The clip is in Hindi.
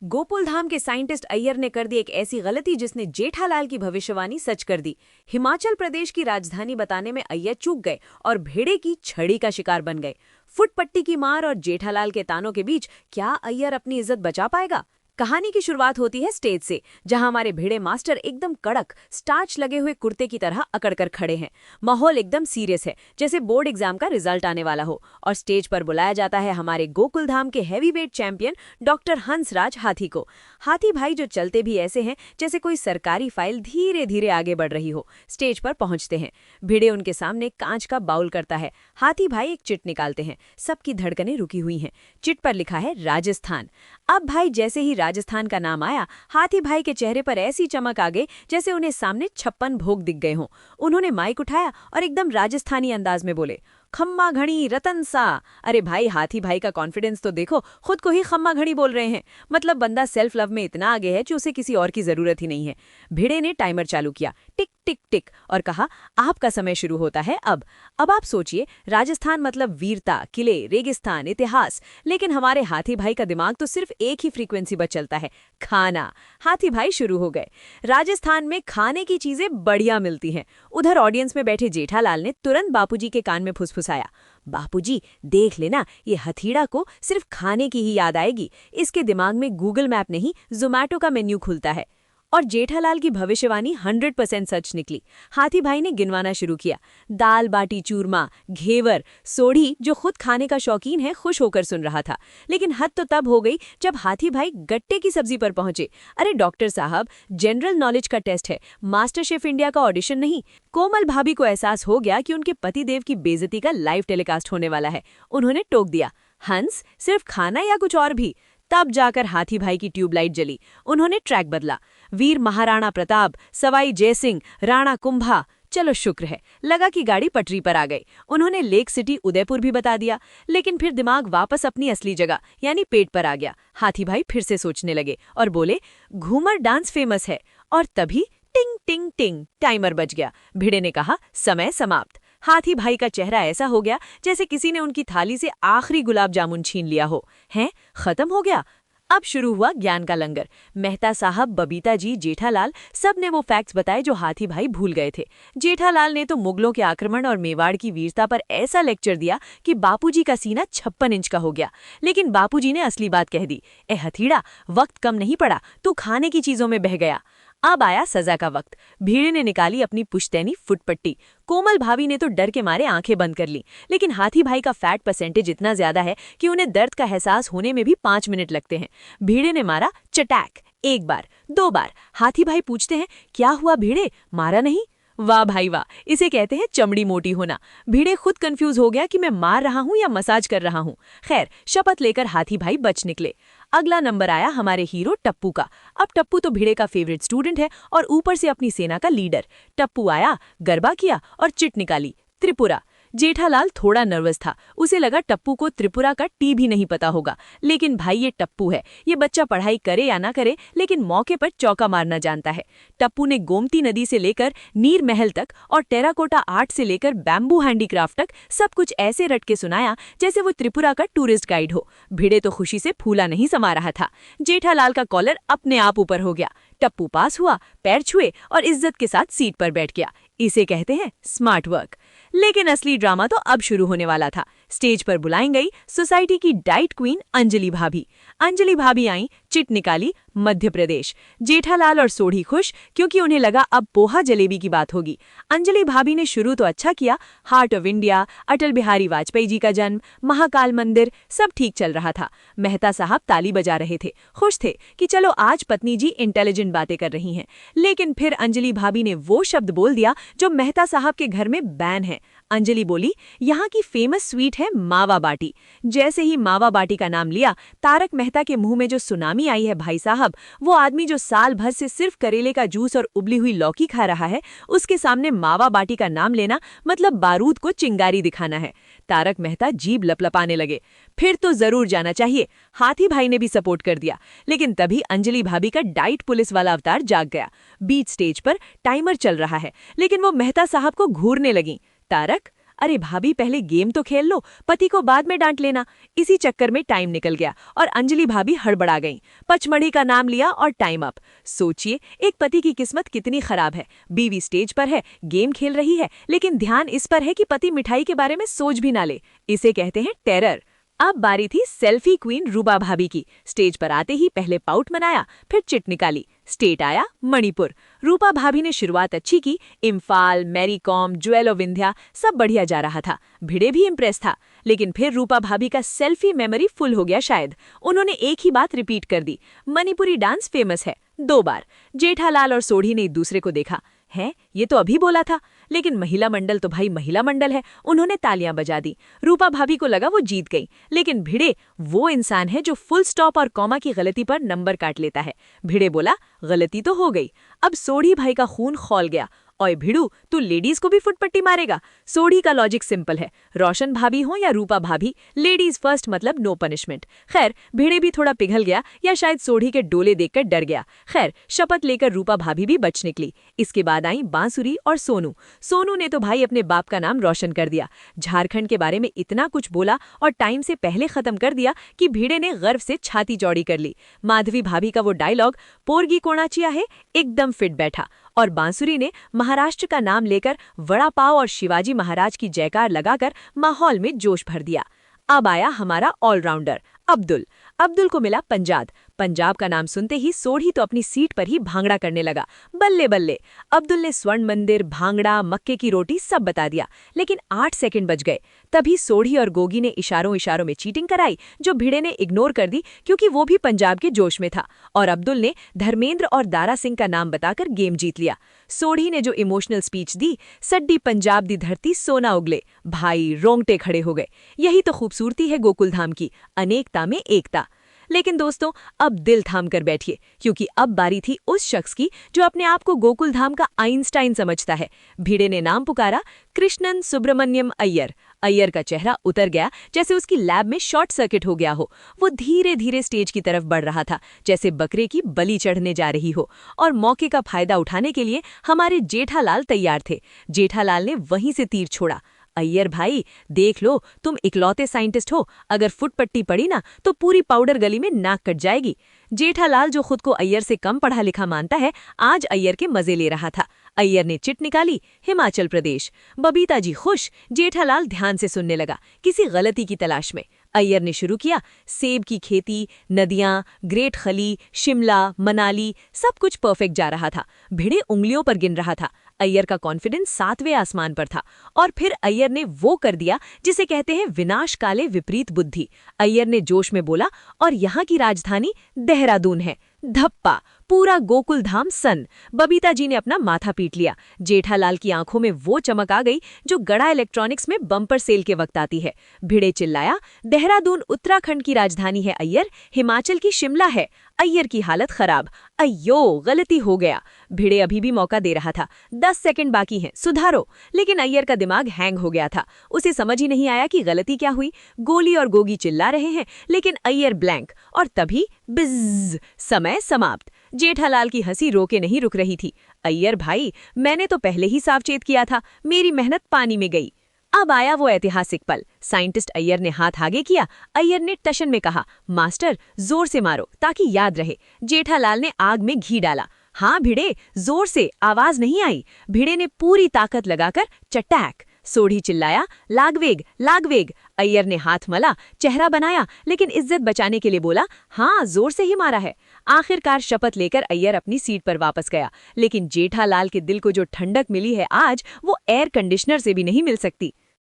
गोकुलधाम के साइंटिस्ट अय्यर ने कर दी एक ऐसी गलती जिसने जेठालाल की भविष्यवाणी सच कर दी। हिमाचल प्रदेश की राजधानी बताने में अय्यर चूक गए और भेड़े की छड़ी का शिकार बन गए। फुटपट्टी की मार और जेठालाल के तानों के बीच क्या अय्यर अपनी इज्जत बचा पाएगा? कहानी की शुरुआत होती है स्टेज से, जहां हमारे भेड़े मास्टर एकदम कड़क स्टार्च लगे हुए कुर्ते की तरह अकड़कर खड़े हैं। माहौल एकदम सीरियस है, जैसे बोर्ड एग्जाम का रिजल्ट आने वाला हो। और स्टेज पर बुलाया जाता है हमारे गोकुलधाम के हैवीवेट चैंपियन डॉक्टर हंसराज हाथी को। हाथी भाई जो चलते भी ऐसे हैं जैसे कोई सरकारी फाइल धीरे धीरे आगे बढ़ रही हो। स्टेज पर पहुंचते हैं, भिड़े उनके सामने कांच का बाउल करता है। हाथी भाई एक चिट निकालते हैं, सबकी धड़कनें रुकी हुई हैं। चिट पर लिखा है राजस्थान। अब भाई जैसे ही राजस्थान का नाम आया, हाथी भाई के चेहरे पर ऐसी चमक आ गई जैसे उन्हें सामने 56 भोग दिख गए हों। उन्होंने माइक उठाया और एकदम राजस्थानी अंदाज में बोले, खम्मा घड़ी रतन सा। अरे भाई, हाथी भाई का कॉन्फिडेंस तो देखो, खुद को ही खम्मा घड़ी बोल रहे हैं। मतलब बंदा सेल्फ लव में इतना आगे है कि उसे किसी और की जरूरत ही नहीं है। भिड़े ने टाइमर चालू किया, टिक टिक टिक, और कहा, आपका समय शुरू होता है अब। आप सोचिए, राजस्थान मतलब वीरता, किले, रेगिस्तान, इतिहास। लेकिन हमारे हाथी भाई का दिमाग तो सिर्फ एक ही फ्रीक्वेंसी पर चलता है, खाना। हाथी भाई शुरू हो गए। राजस्थान में खाने की चीजें बढ़िया मिलती हैं। उधर ऑडियंस में बैठे जेठालाल ने तुरंत बापूजी के कान में फुसफुसाया, बापूजी देख लेना, ये हथीड़ा को सिर्फ खाने की ही याद आएगी। इसके दिमाग में गूगल मैप नहीं, जोमैटो का मेन्यू खुलता है। और जेठालाल की भविष्यवाणी 100% सच निकली। हाथी भाई ने गिनवाना शुरू किया, दाल बाटी चूरमा, घेवर, सोढ़ी। जो खुद खाने का शौकीन है खुश होकर सुन रहा था। लेकिन हद तो तब हो गई जब हाथी भाई गट्टे की सब्जी पर पहुंचे। अरे डॉक्टर साहब, जनरल नॉलेज का टेस्ट है, मास्टर शेफ इंडिया का ऑडिशन नहीं। कोमल भाभी को एहसास हो गया कि उनके पतिदेव की बेइज्जती का लाइव टेलीकास्ट होने वाला है। उन्होंने टोक दिया, हंस, सिर्फ खाना या कुछ और भी? तब जाकर हाथी भाई की ट्यूबलाइट जली। उन्होंने ट्रैक बदला, वीर महाराणा प्रताप, सवाई जयसिंह, राणा कुंभा। चलो शुक्र है, लगा कि गाड़ी पटरी पर आ गई। उन्होंने लेक सिटी उदयपुर भी बता दिया। लेकिन फिर दिमाग वापस अपनी असली जगह यानी पेट पर आ गया। हाथी भाई फिर से सोचने लगे और बोले, घूमर डांस फेमस है। और तभी टिंग टिंग टिंग, टाइमर बज गया। भिड़े ने कहा, समय समाप्त। हाथी भाई का चेहरा ऐसा हो गया जैसे किसी ने उनकी थाली से आखिरी गुलाब जामुन छीन लिया हो। हैं, खत्म हो गया? अब शुरू हुआ ज्ञान का लंगर। मेहता साहब, बबीता जी, जेठालाल, सब ने वो फैक्ट्स बताए जो हाथी भाई भूल गए थे। जेठालाल ने तो मुगलों के आक्रमण और मेवाड़ की वीरता पर ऐसा लेक्चर दिया कि बापूजी का सीना 56 इंच का हो गया। लेकिन बापूजी ने असली बात कह दी, ए हथीड़ा, वक्त कम नहीं पड़ा, तू खाने की चीजों में बह गया। अब आया सजा का वक्त। भीड़े ने निकाली अपनी पुश्तैनी फुटपट्टी। कोमल भाभी ने तो डर के मारे आंखें बंद कर ली। लेकिन हाथी भाई का फैट परसेंटेज इतना ज्यादा है कि उन्हें दर्द का एहसास होने में भी 5 मिनट लगते हैं। भीड़े ने मारा चटैक, 1 बार, 2 बार। हाथी भाई पूछते हैं, क्या हुआ भीड़े, मारा नहीं? वाह भाई वाह, इसे कहते हैं चमड़ी मोटी होना। भीड़े खुद कंफ्यूज हो गया कि मैं मार रहा हूं या मसाज कर रहा हूं। खैर, शपथ लेकर हाथी भाई बच निकले। अगला नंबर आया हमारे हीरो टप्पू का। अब टप्पू तो भिड़े का फेवरेट स्टूडेंट है और ऊपर से अपनी सेना का लीडर। टप्पू आया, गरबा किया और चिट निकाली, त्रिपुरा। जेठालाल थोड़ा नर्वस था, उसे लगा टप्पू को त्रिपुरा का टी भी नहीं पता होगा। लेकिन भाई, ये टप्पू है, ये बच्चा पढ़ाई करे या ना करे लेकिन मौके पर चौका मारना जानता है। टप्पू ने गोमती नदी से लेकर नीर महल तक और टेराकोटा आर्ट से लेकर बैम्बू हैंडीक्राफ्ट तक सब कुछ ऐसे रट के सुनाया जैसे वो त्रिपुरा का टूरिस्ट गाइड हो। भिड़े तो खुशी से फूला नहीं समा रहा था। जेठालाल का कॉलर अपने आप ऊपर हो गया। टप्पू पास हुआ, पैर छुए और इज्जत के साथ सीट पर बैठ गया। इसे कहते हैं स्मार्ट वर्क। लेकिन असली ड्रामा तो अब शुरू होने वाला था। स्टेज पर बुलाई गई सोसाइटी की डाइट क्वीन अंजलि भाभी। अंजलि भाभी आई, चिट निकाली, मध्य प्रदेश। जेठालाल और सोढ़ी खुश क्योंकि उन्हें लगा अब पोहा जलेबी की बात होगी। अंजलि भाभी ने शुरू तो अच्छा किया, heart of India, Atal Bihari Vajpayee ji का जन्म, महाकाल मंदिर, सब ठीक चल रहा था। मेहता साहब ताली बजा रहे थे, खुश थे कि चलो आज पत्नी जी इंटेलिजेंट बातें कर रही हैं। लेकिन फिर अंजलि भाभी ने वो शब्द बोल दिया जो मेहता साहब के घर में बैन है। अंजलि बोली, यहाँ की फेमस स्वीट है मावा बाटी। जैसे ही मावा बाटी का नाम लिया, तारक मेहता के मुंह में जो सुनामी आई है भाई साहब। वो आदमी जो साल भर से सिर्फ करेले का जूस और उबली हुई लौकी खा रहा है, उसके सामने मावा बाटी का नाम लेना मतलब बारूद को चिंगारी दिखाना है। तारक मेहता जीभ लपलपाने लगे। फिर तो जरूर जाना चाहिए। हाथी भाई ने भी सपोर्ट कर दिया। लेकिन तभी अंजलि भाभी का डाइट पुलिस वाला अवतार जाग गया। बीच स्टेज पर टाइमर चल रहा है, लेकिन वो मेहता साहब को घूरने लगी। तारक, अरे भाभी पहले गेम तो खेल लो, पति को बाद में डांट लेना। इसी चक्कर में टाइम निकल गया और अंजलि भाभी हड़बड़ा गईं। पचमढ़ी का नाम लिया और टाइम अप। सोचिए एक पति की किस्मत कितनी खराब है। बीवी स्टेज पर है, गेम खेल रही है, लेकिन ध्यान इस पर है कि पति मिठाई के बारे में सोच भी ना ले। इसे कहते हैं टेरर। अब बारी थी सेल्फी क्वीन रूपा भाभी की। स्टेज पर आते ही पहले पाउट मनाया, फिर चिट निकाली। स्टेट आया मणिपुर। रूपा भाभी ने शुरुआत अच्छी की। इम्फाल, मैरी कॉम, ज्वेल और विंध्या सब बढ़िया जा रहा था। भिड़े भी इम्प्रेस था। लेकिन फिर रूपा भाभी का सेल्फी मेमोरी फुल हो गया शायद। उन्होंने एक ही बात रिपीट कर दी, मणिपुरी डांस फेमस है, 2 बार। जेठालाल और सोढ़ी ने एक दूसरे को देखा, है ये तो अभी बोला था। लेकिन महिला मंडल तो भाई महिला मंडल है। उन्होंने तालियां बजा दी। रूपा भाभी को लगा वो जीत गई। लेकिन भिड़े वो इंसान है जो फुल स्टॉप और कॉमा की गलती पर नंबर काट लेता है। भिड़े बोला गलती तो हो गई। अब सोढ़ी भाई का खून खौल गया। ओए भिड़ू, तू लेडीज को भी फुटपट्टी मारेगा? सोढ़ी का लॉजिक सिंपल है, रोशन भाभी हो या रूपा भाभी, लेडीज फर्स्ट मतलब नो पनिशमेंट। खैर भिड़े भी थोड़ा पिघल गया या शायद सोढ़ी के डोले देखकर डर गया। खैर शपथ लेकर रूपा भाभी भी बच निकली। इसके बाद आई बांसुरी और सोनू। सोनू ने तो भाई अपने बाप का नाम रोशन कर दिया। झारखंड के बारे में इतना कुछ बोला और टाइम से पहले खत्म कर दिया कि भिड़े ने गर्व से छाती चौड़ी कर ली। माधवी भाभी का वो डायलॉग पोरगी कोणाचिया है एकदम फिट बैठा। और बांसुरी ने महाराष्ट्र का नाम लेकर वड़ा पाव और शिवाजी महाराज की जयकार लगाकर माहौल में जोश भर दिया। अब आया हमारा ऑलराउंडर अब्दुल। अब्दुल को मिला पंजाब। पंजाब का नाम सुनते ही सोढ़ी तो अपनी सीट पर ही भांगड़ा करने लगा। बल्ले बल्ले, अब्दुल ने स्वर्ण मंदिर, भांगड़ा, मक्के की रोटी सब बता दिया। लेकिन 8 सेकंड बच गए। तभी सोढ़ी और गोगी ने इशारों इशारों में चीटिंग कराई, जो भिड़े ने इग्नोर कर दी क्योंकि वो भी पंजाब के जोश में था। और अब्दुल ने धर्मेंद्र और दारा सिंह का नाम बताकर गेम जीत लिया। सोढ़ी ने जो इमोशनल स्पीच दी, सड्डी पंजाब दी धरती सोना उगले। भाई रोंगटे खड़े हो गए। यही तो खूबसूरती है गोकुलधाम की, अनेकता में एकता। लेकिन दोस्तों अब दिल थाम कर बैठिए, क्योंकि अब बारी थी उस शख्स की जो अपने आप को गोकुलधाम का आइंस्टाइन समझता है। भिड़े ने नाम पुकारा, कृष्णन सुब्रमण्यम अय्यर। अय्यर का चेहरा उतर गया, जैसे उसकी लैब में शॉर्ट सर्किट हो गया हो। वो धीरे धीरे स्टेज की तरफ बढ़ रहा था, जैसे बकरे की बलि चढ़ने जा रही हो। और मौके का फायदा उठाने के लिए हमारे जेठालाल तैयार थे। जेठालाल ने वहीं से तीर छोड़ा। अय्यर भाई देख लो, तुम इकलौते साइंटिस्ट हो, अगर फुटपट्टी पड़ी ना तो पूरी पाउडर गली में नाक कट जाएगी। जेठालाल जो खुद को अय्यर से कम पढ़ा लिखा मानता है, आज अय्यर के मजे ले रहा था। अय्यर ने चिट निकाली, हिमाचल प्रदेश। बबीता जी खुश, जेठालाल ध्यान से सुनने लगा, किसी गलती की तलाश में। अय्यर ने शुरू किया, सेब की खेती, नदियां, ग्रेट खली, शिमला, मनाली, सब कुछ परफेक्ट जा रहा था। भिड़े उंगलियों पर गिन रहा था। अय्यर का कॉन्फिडेंस 7वें आसमान पर था। और फिर अय्यर ने वो कर दिया जिसे कहते हैं विनाश काले विपरीत बुद्धि। अय्यर ने जोश में बोला, और यहाँ की राजधानी देहरादून है। धप्पा, पूरा गोकुलधाम सन। बबीता जी ने अपना माथा पीट लिया। जेठालाल की आंखों में वो चमक आ गई जो गड़ा इलेक्ट्रॉनिक्स में बम्पर सेल के वक्त आती है। भिड़े चिल्लाया, देहरादून उत्तराखंड की राजधानी है अय्यर, हिमाचल की शिमला है। अय्यर की हालत खराब। अय्यो गलती हो गया। भिड़े अभी भी मौका दे रहा था, 10 सेकंड बाकी हैं, सुधारो। लेकिन अय्यर का दिमाग हैंग हो गया था। उसे समझ ही नहीं आया कि गलती क्या हुई। गोली और गोगी चिल्ला रहे हैं, लेकिन अय्यर ब्लैंक। और तभी बिज़, समय समाप्त। जेठालाल की हंसी रोके नहीं रुक रही थी। अय्यर भाई, मैंने तो पहले ही सावचेत किया था, मेरी मेहनत पानी में गई। अब आया वो ऐतिहासिक पल। साइंटिस्ट अय्यर ने हाथ आगे किया। अय्यर ने टशन में कहा, मास्टर जोर से मारो ताकि याद रहे। जेठालाल ने आग में घी डाला। हाँ भिड़े, जोर से, आवाज नहीं आई। भिड़े ने पूरी ताकत लगाकर चटैक। सोढ़ी चिल्लाया, लागवेग लागवेग। अय्यर ने हाथ मला, चेहरा बनाया, लेकिन इज्जत बचाने के लिए बोला, हाँ जोर से ही मारा है। आखिरकार शपथ लेकर अय्यर अपनी सीट पर वापस गया। लेकिन जेठालाल के दिल को जो ठंडक मिली है आज, वो एयर कंडीशनर से भी नहीं मिल सकती।